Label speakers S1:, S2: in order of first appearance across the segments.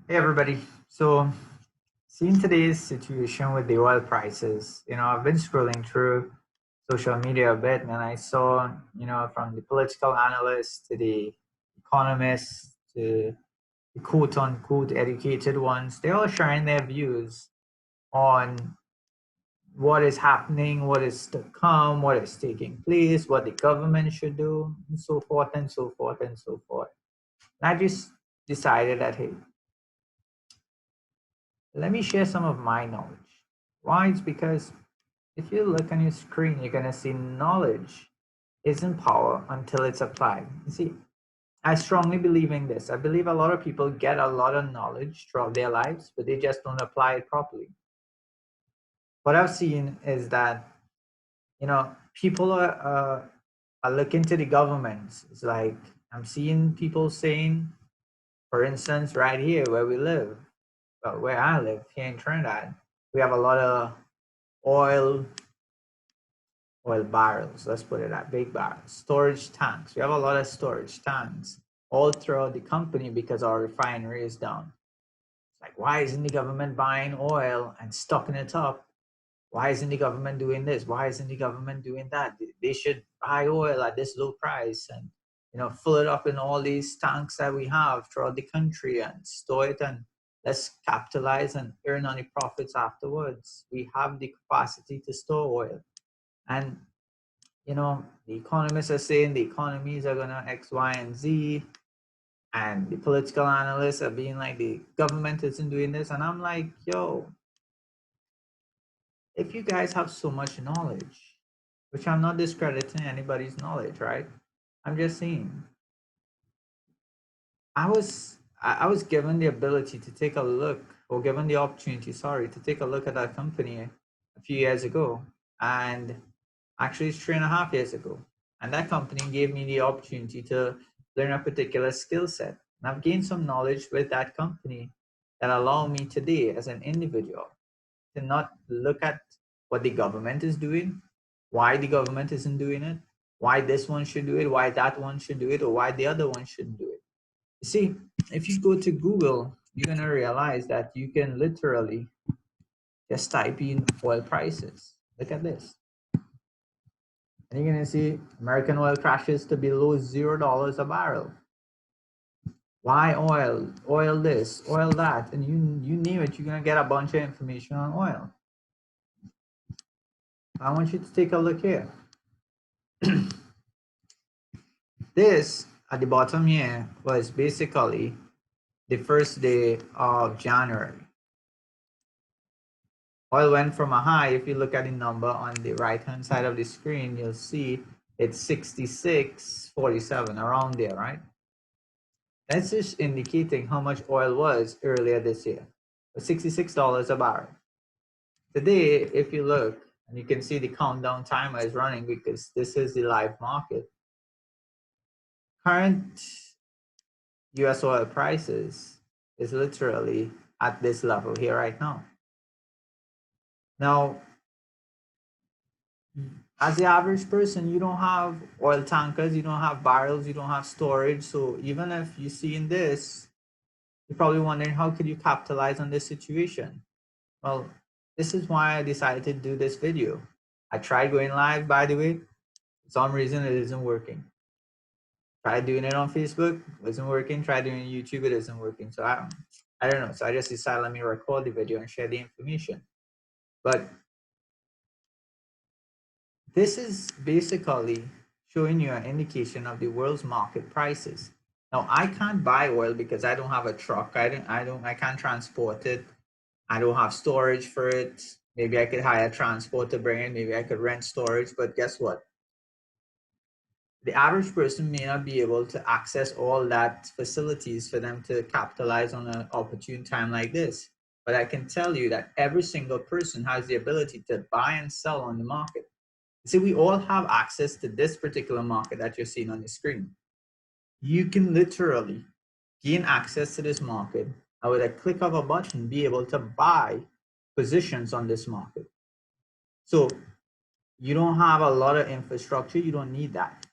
S1: Hey everybody. So, seeing today's situation with the oil prices, I've been scrolling through social media a bit and I saw, from the political analysts to the economists to the quote unquote educated ones, they're all sharing their views on what is happening, what is to come, what is taking place, what the government should do, and so forth and so forth and so forth. And I just decided that, hey, let me share some of my knowledge. Why? It's because if you look on your screen, you're going to see knowledge isn't power until it's applied. You see, I strongly believe in this. I believe a lot of people get a lot of knowledge throughout their lives, but they just don't apply it properly. What I've seen is that, people are looking to the government. It's like I'm seeing people saying, for instance, right here where we live, well, where I live here in Trinidad, we have a lot of oil oil barrels, let's put it at big barrels, storage tanks. We have a lot of storage tanks all throughout the company because our refinery is down. It's like, why isn't the government buying oil and stocking it up? Why isn't the government doing this? Why isn't the government doing that? They should buy oil at this low price and fill it up in all these tanks that we have throughout the country and store it, and let's capitalize and earn on the profits afterwards. We have the capacity to store oil. And the economists are saying the economies are gonna X, Y, and Z, and the political analysts are being like the government isn't doing this, and I'm like, yo, if you guys have so much knowledge, which I'm not discrediting anybody's knowledge, right? I'm just saying, I was given the ability to take a look, or given the opportunity, sorry, to take a look at that company a few years ago, and actually it's 3.5 years ago. And that company gave me the opportunity to learn a particular skill set. And I've gained some knowledge with that company that allow me today as an individual to not look at what the government is doing, why the government isn't doing it, why this one should do it, why that one should do it, or why the other one shouldn't do it. You see, if you go to Google, you're gonna realize that you can literally just type in oil prices. Look at this. And you're gonna see American oil crashes to below $0 a barrel. Why oil? Oil this, oil that, and you name it, you're gonna get a bunch of information on oil. I want you to take a look here. This at the bottom here was basically the first day of January. Oil went from a high. If you look at the number on the right hand side of the screen, you'll see it's 66.47, around there, right? That's just indicating how much oil was earlier this year. $66 a barrel. Today, if you look, and you can see the countdown timer is running because this is the live market. Current US oil prices is literally at this level here right now. Now, as the average person, you don't have oil tankers, you don't have barrels, you don't have storage. So even if you're seeing this, you're probably wondering how could you capitalize on this situation? Well, this is why I decided to do this video. I tried going live, by the way. For some reason, it isn't working. Tried doing it on Facebook, it isn't working. Tried doing YouTube, it isn't working. So I don't know. So I just decided let me record the video and share the information. But this is basically showing you an indication of the world's market prices. Now, I can't buy oil because I don't have a truck. I can't transport it. I don't have storage for it. Maybe I could hire transport to bring it. Maybe I could rent storage. But guess what? The average person may not be able to access all that facilities for them to capitalize on an opportune time like this. But I can tell you that every single person has the ability to buy and sell on the market. See, we all have access to this particular market that you're seeing on the screen. You can literally gain access to this market and with a click of a button be able to buy positions on this market. So you don't have a lot of infrastructure, you don't need that.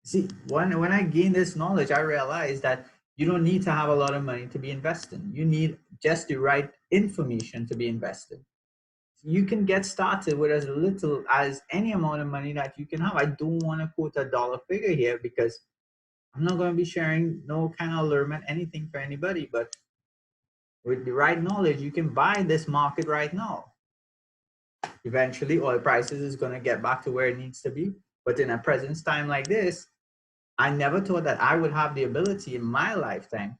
S1: See, when I gained this knowledge, I realized that You don't need to have a lot of money to be investing. You need just the right information to be invested. You can get started with as little as any amount of money that you can have. I don't want to quote a dollar figure here because I'm not going to be sharing no kind of allurement, anything for anybody. But with the right knowledge, you can buy this market right now. Eventually, oil prices is going to get back to where it needs to be. But in a present time like this, I never thought that I would have the ability in my lifetime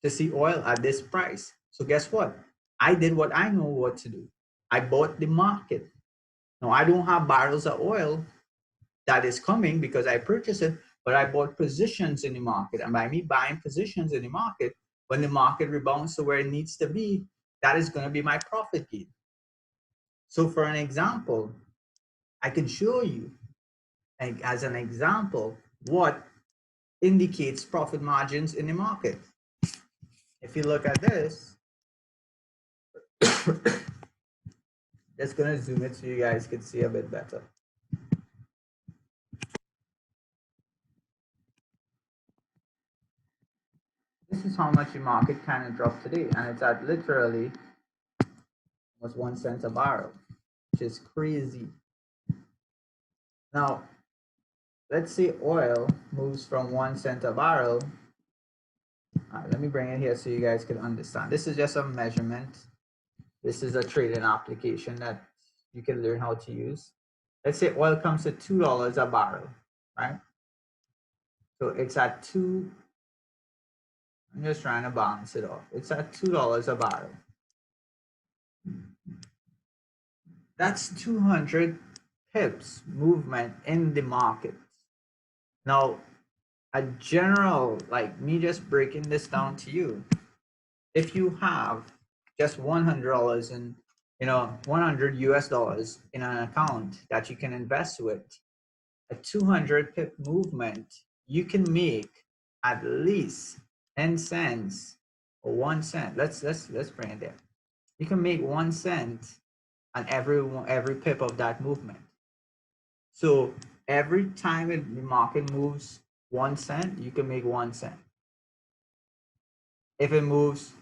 S1: to see oil at this price. So guess what? I did what I know what to do. I bought the market. Now I don't have barrels of oil that is coming because I purchased it, but I bought positions in the market. And by me buying positions in the market, when the market rebounds to where it needs to be, that is going to be my profit gain. So for an example, I can show you as an example what indicates profit margins in the market. If you look at this, just going to zoom it so you guys can see a bit better. This is how much the market kind of dropped today, and it's at literally almost 1 cent a barrel, which is crazy. Now, let's say oil moves from 1 cent a barrel. All right, let me bring it here so you guys can understand. This is just a measurement. This is a trading application that you can learn how to use. Let's say oil comes to $2 a barrel, right? So it's at two. I'm just trying to balance it off. It's at $2 a barrel. That's 200 pips movement in the market. Now, a general, like me just breaking this down to you, if you have just $100 in, 100 US dollars in an account that you can invest with, a 200 pip movement, you can make at least 10 cents or 1 cent. Let's bring it there. You can make 1 cent on every pip of that movement. So every time the market moves 1 cent, you can make 1 cent. If it moves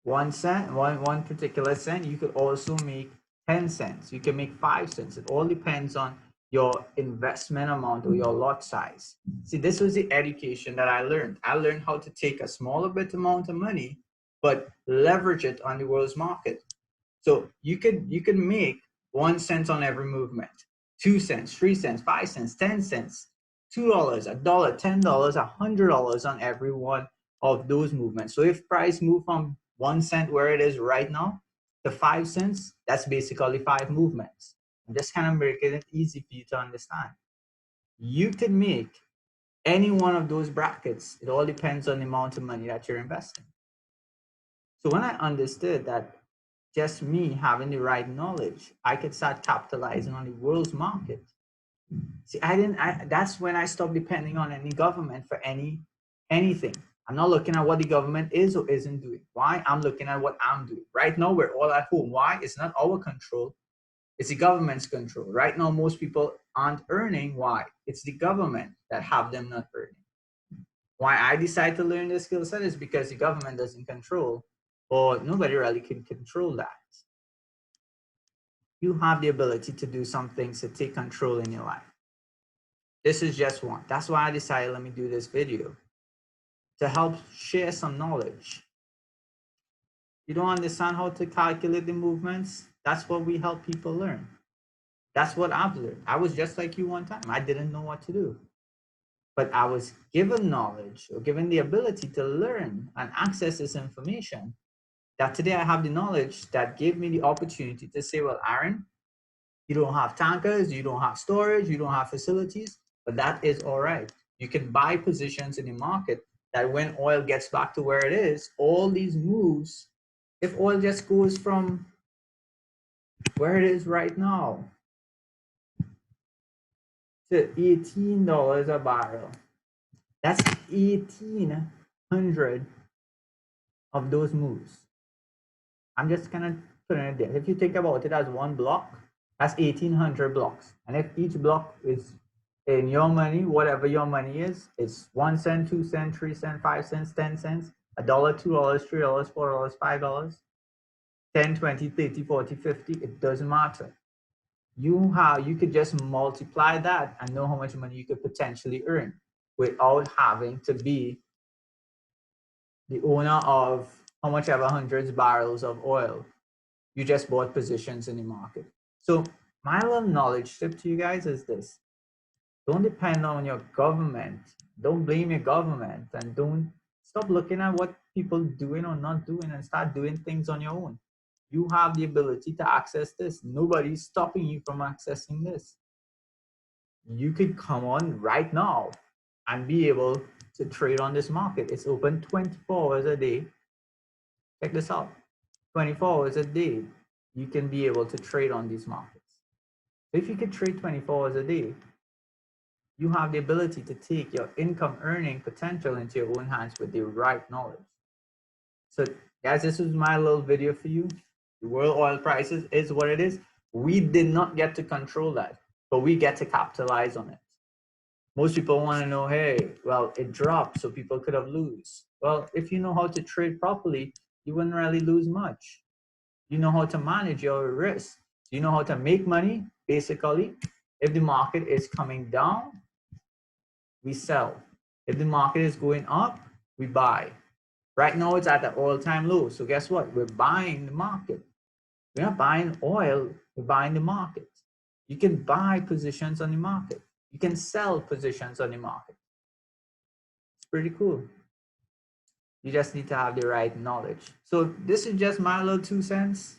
S1: 1 cent, one particular cent, you could also make 10 cents. You can make 5 cents. It all depends on your investment amount or your lot size. See, this was the education that I learned. I learned how to take a smaller bit amount of money, but leverage it on the world's market. So you could make 1 cent on every movement, 2 cents, 3 cents, 5 cents, 10 cents, $2, $1, $10, $100 on every one of those movements. So if price move from 1 cent where it is right now to 5 cents, that's basically 5 movements. I'm just kind of making it easy for you to understand. You can make any one of those brackets. It all depends on the amount of money that you're investing. So when I understood that just me having the right knowledge, I could start capitalizing on the world's market. See, that's when I stopped depending on any government for anything. I'm not looking at what the government is or isn't doing. Why? I'm looking at what I'm doing. Right now, we're all at home. Why? It's not our control. It's the government's control. Right now, most people aren't earning. Why? It's the government that have them not earning. Why I decide to learn this skill set is because the government doesn't control, or nobody really can control that. You have the ability to do some things to take control in your life. This is just one. That's why I decided, let me do this video to help share some knowledge. You don't understand how to calculate the movements? That's what we help people learn. That's what I've learned. I was just like you one time. I didn't know what to do. But I was given knowledge or given the ability to learn and access this information that today I have the knowledge that gave me the opportunity to say, well, Aaron, you don't have tankers, you don't have storage, you don't have facilities, but that is all right. You can buy positions in the market that when oil gets back to where it is, all these moves, if oil just goes from where it is right now to $18 a barrel, that's 1,800 of those moves. I'm just kind of putting it there. If you think about it as one block, that's 1,800 blocks. And if each block is in your money, whatever your money is, it's 1 cent, 2 cent, 3 cent, 5 cents, 10 cents, $1, $2, $3, $4, $5, 10, 20, 30, 40, 50, it doesn't matter. You could just multiply that and know how much money you could potentially earn without having to be the owner of how much ever hundreds barrels of oil. You just bought positions in the market. So my little knowledge tip to you guys is this: don't depend on your government. Don't blame your government, and don't stop looking at what people doing or not doing and start doing things on your own. You have the ability to access this. Nobody's stopping you from accessing this. You could come on right now and be able to trade on this market. It's open 24 hours a day. Check this out. 24 hours a day, you can be able to trade on these markets. If you could trade 24 hours a day, you have the ability to take your income earning potential into your own hands with the right knowledge. So guys, this was my little video for you. The world oil prices is what it is. We did not get to control that, but we get to capitalize on it. Most people want to know, hey, well, it dropped, so people could have lose. Well, if you know how to trade properly, you wouldn't really lose much. You know how to manage your risk. You know how to make money. Basically, if the market is coming down, we sell. If the market is going up, we buy. Right now, it's at the all-time low. So guess what? We're buying the market. We're not buying oil. We're buying the market. You can buy positions on the market. You can sell positions on the market. It's pretty cool. You just need to have the right knowledge. So this is just my little 2 cents.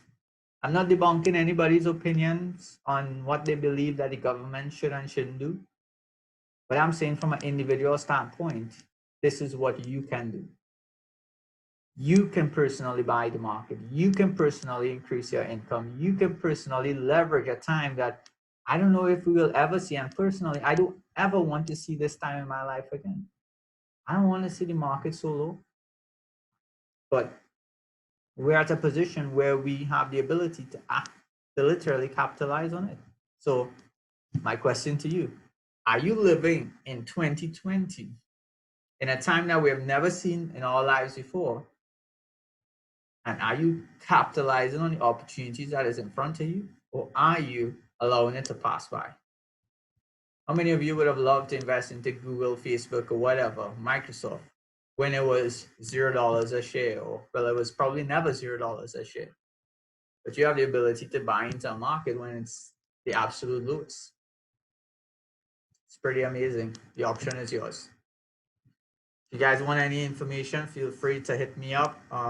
S1: I'm not debunking anybody's opinions on what they believe that the government should and shouldn't do. But I'm saying from an individual standpoint, this is what you can do. You can personally buy the market. You can personally increase your income. You can personally leverage a time that I don't know if we will ever see. And personally, I don't ever want to see this time in my life again. I don't want to see the market so low. But we're at a position where we have the ability to literally capitalize on it. So my question to you, are you living in 2020 in a time that we have never seen in our lives before? And are you capitalizing on the opportunities that is in front of you, or are you allowing it to pass by? How many of you would have loved to invest into Google, Facebook, or whatever, Microsoft, when it was $0 a share, or well, it was probably never $0 a share? But you have the ability to buy into a market when it's the absolute lowest. It's pretty amazing. The option is yours. If you guys want any information, feel free to hit me up. As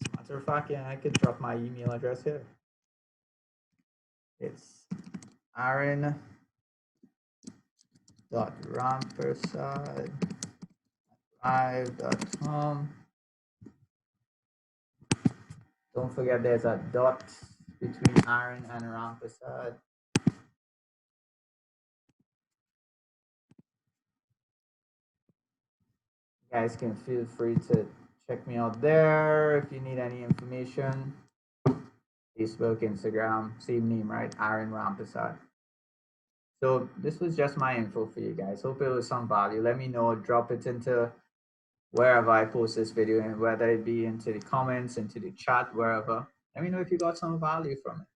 S1: a matter of fact, yeah, I could drop my email address here. It's aaron.rampersad@live.com. Don't forget there's a dot between Aaron and Rampersad. You guys can feel free to check me out there if you need any information. Facebook, Instagram, same name, right? Aaron Rampersad. So this was just my info for you guys. Hope it was some value. Let me know. Drop it into wherever I post this video, and whether it be into the comments, into the chat, wherever. Let me know if you got some value from it.